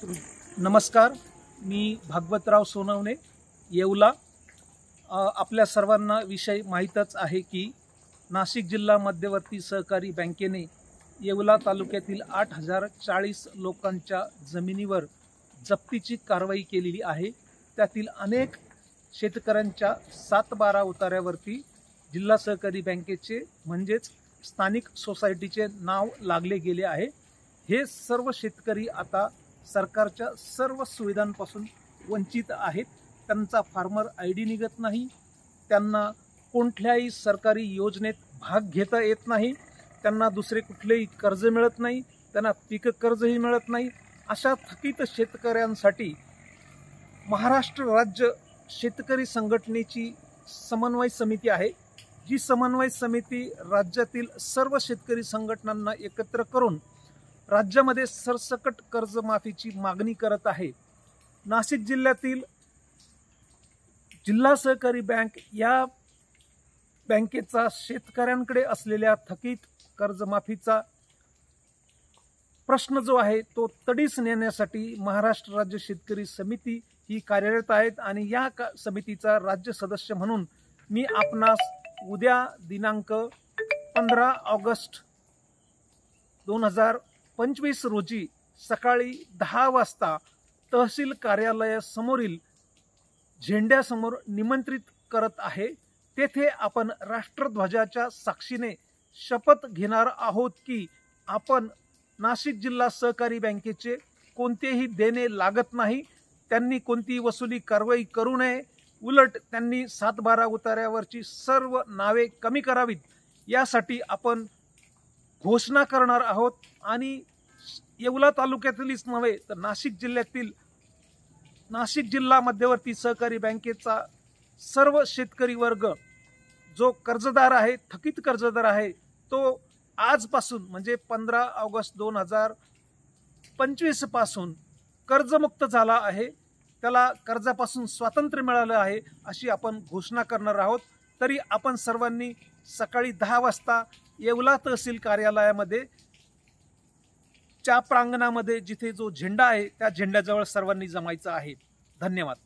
नमस्कार, मी भागवतराव सोनवणे, येवला। आपल्या सर्वांना विषय माहीतच आहे की नाशिक जिल्हा मध्यवर्ती सहकारी बँकेने येवला तालुक्यातील 8040 लोकांच्या जमिनीवर जप्तीची कारवाई केलेली आहे। त्यातील अनेक शेतकऱ्यांच्या 7-12 उतार्यावरती जिल्हा सहकारी बँकेचे म्हणजेच स्थानिक सोसायटीचे नाव लागले गेले आहे। हे सर्व शेतकरी आता सरकारच्या सर्व सुविधांपासून वंचित आहेत। त्यांचा फार्मर आयडी निघत नाही, त्यांना कोणत्याही सरकारी योजनेत भाग घेता येत नाही, त्यांना दुसरे कुठलेही कर्ज मिळत नाही, त्यांना पीक कर्जही मिळत नाही। अशा थकीत शेतकऱ्यांसाठी महाराष्ट्र राज्य शेतकरी संघटनेची समन्वय समिती आहे, जी समन्वय समिती राज्यातील सर्व शेतकरी संघटनांना एकत्र करून राज्यामध्ये सरसकट कर्जमाफीची मागणी करत आहे। नाशिक जिल्ह्यातील जिल्हा सहकारी बँक या बँकेचा शेतकऱ्यांकडे असलेल्या थकीत कर्जमाफीचा प्रश्न जो आहे तो तडीस नेण्यासाठी महाराष्ट्र राज्य शेतकरी समिती ही कार्यरत आहेत आणि या समितीचा राज्य सदस्य म्हणून मी आपणास उद्या दिनांक 15 ऑगस्ट 2025 रोजी सकाळी 10 वाजता तहसील कार्यालयासमोरील झेंड्यासमोर निमंत्रित करत आहे। तेथे आपण राष्ट्रध्वजाच्या साक्षीने शपथ घेणार आहोत की आपण नाशिक जिल्हा सहकारी बँकेचे कोणतेही देणे लागत नाही, त्यांनी कोणतीही वसुली कारवाई करू नये, उलट त्यांनी 7-12 उतार्यावरची सर्व नावे कमी करावीत यासाठी आपण घोषणा करणार आहोत। आणि येवला तालुक्यातीलच नव्हे तर नाशिक जिल्ह्यातील नाशिक जिल्हा मध्यवर्ती सहकारी बँकेचा सर्व शेतकरी वर्ग जो कर्जदार आहे, थकीत कर्जदार आहे, तो आजपासून म्हणजे 15 ऑगस्ट 2025 पासून कर्जमुक्त झाला आहे, त्याला कर्जापासून स्वातंत्र्य मिळालं आहे अशी आपण घोषणा करणार आहोत। तरी आपण सर्वांनी सकाळी 10 वाजता येवला तहसील कार्यालयामध्ये च्या प्रांगणामध्ये जिथे जो झेंडा आहे त्या झेंड्याजवळ सर्वांनी जमायचं आहे। धन्यवाद।